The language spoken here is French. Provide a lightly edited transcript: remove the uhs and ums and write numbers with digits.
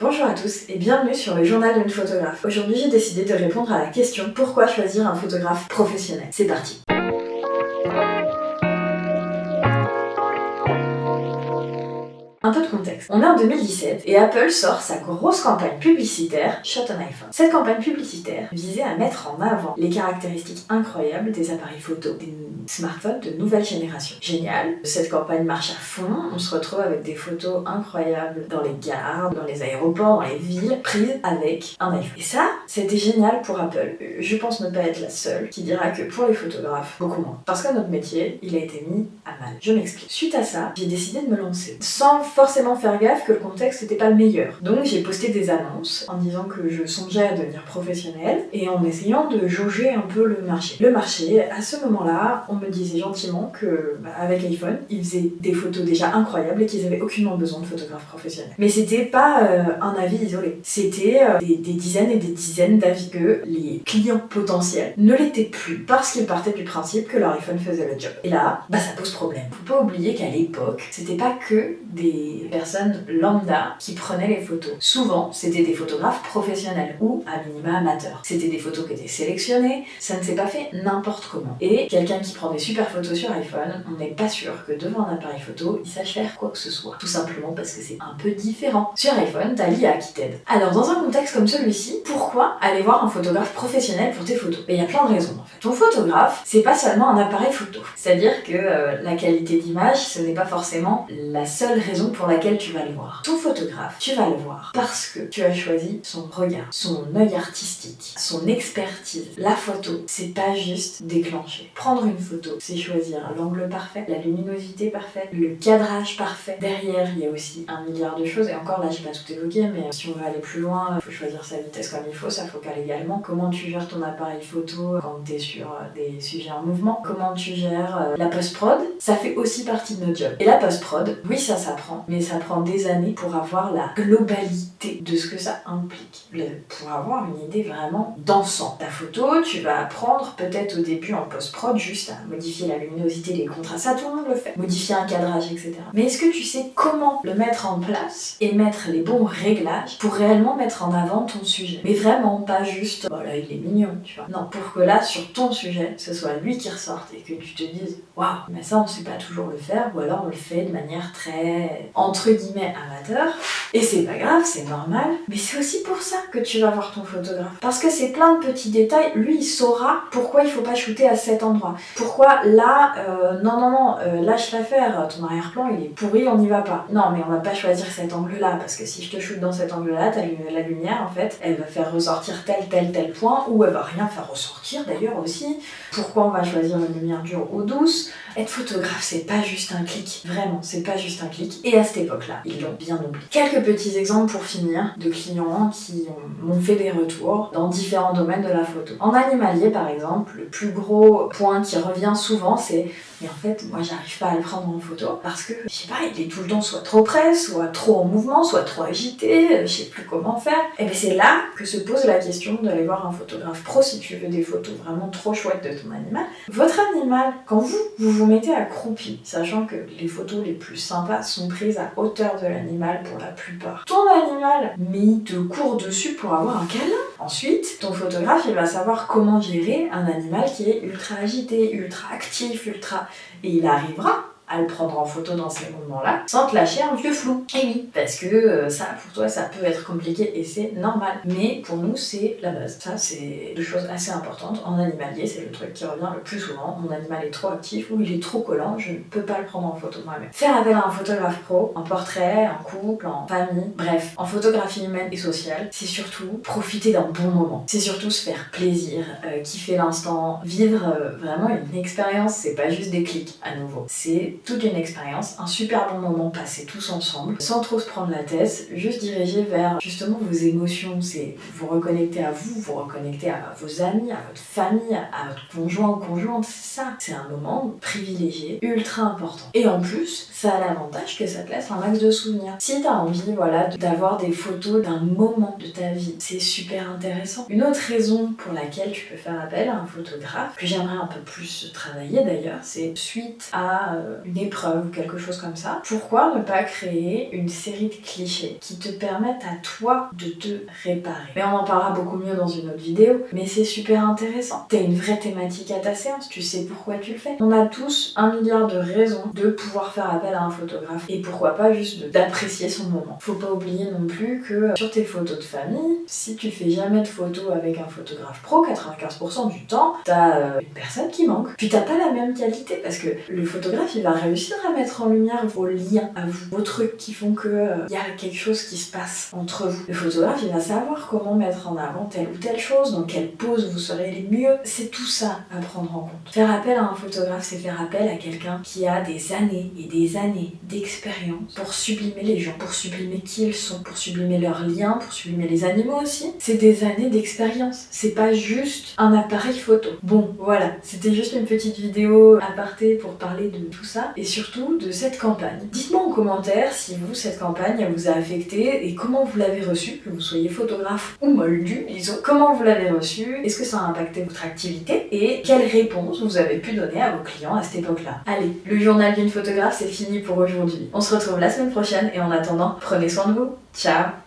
Bonjour à tous et bienvenue sur le journal d'une photographe. Aujourd'hui j'ai décidé de répondre à la question pourquoi choisir un photographe professionnel. C'est parti. Un peu de contexte. On est en 2017 et Apple sort sa grosse campagne publicitaire Shot on iPhone. Cette campagne publicitaire visait à mettre en avant les caractéristiques incroyables des appareils photo, des smartphones de nouvelle génération. Génial, cette campagne marche à fond, on se retrouve avec des photos incroyables dans les gares, dans les aéroports, dans les villes, prises avec un iPhone. Et ça, c'était génial pour Apple. Je pense ne pas être la seule qui dira que pour les photographes, beaucoup moins. Parce que notre métier, il a été mis à mal. Je m'explique. Suite à ça, j'ai décidé de me lancer. Sans forcément faire gaffe que le contexte n'était pas le meilleur. Donc j'ai posté des annonces en disant que je songeais à devenir professionnelle et en essayant de jauger un peu le marché. Le marché, à ce moment-là, on me disait gentiment que avec iPhone, ils faisaient des photos déjà incroyables et qu'ils avaient aucunement besoin de photographes professionnels. Mais c'était pas un avis isolé. C'était des dizaines et des dizaines d'avis que les clients potentiels ne l'étaient plus parce qu'ils partaient du principe que leur iPhone faisait le job. Et là, ça pose problème. Faut pas oublier qu'à l'époque, c'était pas que des personnes lambda qui prenaient les photos. Souvent, c'était des photographes professionnels ou à minima amateurs. C'était des photos qui étaient sélectionnées, ça ne s'est pas fait n'importe comment. Et quelqu'un qui prend des super photos sur iPhone, on n'est pas sûr que devant un appareil photo, il sache faire quoi que ce soit. Tout simplement parce que c'est un peu différent. Sur iPhone, t'as l'IA qui t'aide. Alors, dans un contexte comme celui-ci, pourquoi aller voir un photographe professionnel pour tes photos? Il y a plein de raisons en fait. Ton photographe, c'est pas seulement un appareil photo. C'est-à-dire que la qualité d'image, ce n'est pas forcément la seule raison pour laquelle tu vas le voir. Ton photographe, tu vas le voir parce que tu as choisi son regard, son œil artistique, son expertise. La photo, c'est pas juste déclencher. Prendre une photo, c'est choisir l'angle parfait, la luminosité parfaite, le cadrage parfait. Derrière, il y a aussi un milliard de choses et encore là, j'ai pas tout évoqué, mais si on veut aller plus loin, il faut choisir sa vitesse comme il faut, ça focale également. Comment tu gères ton appareil photo quand tu es sur des sujets en mouvement, comment tu gères la post-prod, ça fait aussi partie de notre job. Et la post-prod, oui, ça s'apprend, mais ça prend des années pour avoir la globalité de ce que ça implique, pour avoir une idée vraiment d'ensemble. Ta photo, tu vas apprendre peut-être au début en post-prod juste à modifier la luminosité, les contrastes, ça tout le monde le fait, modifier un cadrage, etc. Mais est-ce que tu sais comment le mettre en place et mettre les bons réglages pour réellement mettre en avant ton sujet? Mais vraiment, pas juste, là il est mignon, tu vois. Non, pour que là, sur ton sujet, ce soit lui qui ressorte et que tu te dises, waouh, mais ça on sait pas toujours le faire, ou alors on le fait de manière très, entre guillemets, amateur. Et c'est pas grave, c'est normal. Mais c'est aussi pour ça que tu vas voir ton photographe. Parce que c'est plein de petits détails. Lui, il saura pourquoi il faut pas shooter à cet endroit. Pourquoi là, non, lâche l'affaire, ton arrière-plan il est pourri, on n'y va pas. Non, mais on va pas choisir cet angle-là, parce que si je te shoote dans cet angle-là, la lumière, en fait, elle va faire ressortir tel point, ou elle va rien faire ressortir d'ailleurs aussi. Pourquoi on va choisir une lumière dure ou douce? Être photographe, c'est pas juste un clic. Vraiment, c'est pas juste un clic. Et à cette époque-là, ils l'ont bien oublié. Quelques petits exemples pour finir de clients qui m'ont fait des retours dans différents domaines de la photo. En animalier, par exemple, le plus gros point qui revient souvent, c'est mais en fait, moi, j'arrive pas à le prendre en photo parce que, je sais pas, il est tout le temps soit trop près, soit trop en mouvement, soit trop agité, je sais plus comment faire. Et bien c'est là que se pose la question d'aller voir un photographe pro si tu veux des photos vraiment trop chouettes de ton animal. Votre animal, quand vous mettez accroupi, sachant que les photos les plus sympas sont prises à hauteur de l'animal pour la plupart. Ton animal, mais il te court dessus pour avoir un câlin. Ensuite, ton photographe, il va savoir comment gérer un animal qui est ultra agité, ultra actif, et il arrivera à le prendre en photo dans ces moments-là, sans te lâcher un vieux flou. Et oui, parce que ça, pour toi, ça peut être compliqué et c'est normal. Mais pour nous, c'est la base. Ça, c'est deux choses assez importantes. En animalier, c'est le truc qui revient le plus souvent. Mon animal est trop actif ou il est trop collant, je ne peux pas le prendre en photo moi-même. Faire appel à un photographe pro, en portrait, en couple, en famille, bref, en photographie humaine et sociale, c'est surtout profiter d'un bon moment. C'est surtout se faire plaisir, kiffer l'instant, vivre vraiment une expérience. C'est pas juste des clics à nouveau. C'est toute une expérience, un super bon moment passé tous ensemble, sans trop se prendre la tête, juste dirigé vers justement vos émotions, c'est vous reconnecter à vous, vous reconnecter à vos amis, à votre famille, à votre conjoint ou conjointe, c'est ça. C'est un moment privilégié, ultra important. Et en plus, ça a l'avantage que ça te laisse un max de souvenirs. Si t'as envie, d'avoir des photos d'un moment de ta vie, c'est super intéressant. Une autre raison pour laquelle tu peux faire appel à un photographe, que j'aimerais un peu plus travailler d'ailleurs, c'est suite à une une épreuve ou quelque chose comme ça, pourquoi ne pas créer une série de clichés qui te permettent à toi de te réparer? Mais on en parlera beaucoup mieux dans une autre vidéo, mais c'est super intéressant. T'as une vraie thématique à ta séance, tu sais pourquoi tu le fais. On a tous 1 milliard de raisons de pouvoir faire appel à un photographe et pourquoi pas juste d'apprécier son moment. Faut pas oublier non plus que sur tes photos de famille, si tu fais jamais de photos avec un photographe pro, 95% du temps, t'as une personne qui manque. Puis t'as pas la même qualité parce que le photographe il va réussir à mettre en lumière vos liens à vous, vos trucs qui font que y a quelque chose qui se passe entre vous. Le photographe il va savoir comment mettre en avant telle ou telle chose, dans quelle pose vous serez les mieux. C'est tout ça à prendre en compte. Faire appel à un photographe, c'est faire appel à quelqu'un qui a des années et des années d'expérience pour sublimer les gens, pour sublimer qui ils sont, pour sublimer leurs liens, pour sublimer les animaux aussi. C'est des années d'expérience. C'est pas juste un appareil photo. Bon, voilà. C'était juste une petite vidéo aparté pour parler de tout ça et surtout de cette campagne. Dites-moi en commentaire si vous, cette campagne, elle vous a affecté et comment vous l'avez reçue, que vous soyez photographe ou moldu, disons. Comment vous l'avez reçue? Est-ce que ça a impacté votre activité? Et quelles réponses vous avez pu donner à vos clients à cette époque-là? Allez, le journal d'une photographe, c'est fini pour aujourd'hui. On se retrouve la semaine prochaine et en attendant, prenez soin de vous. Ciao!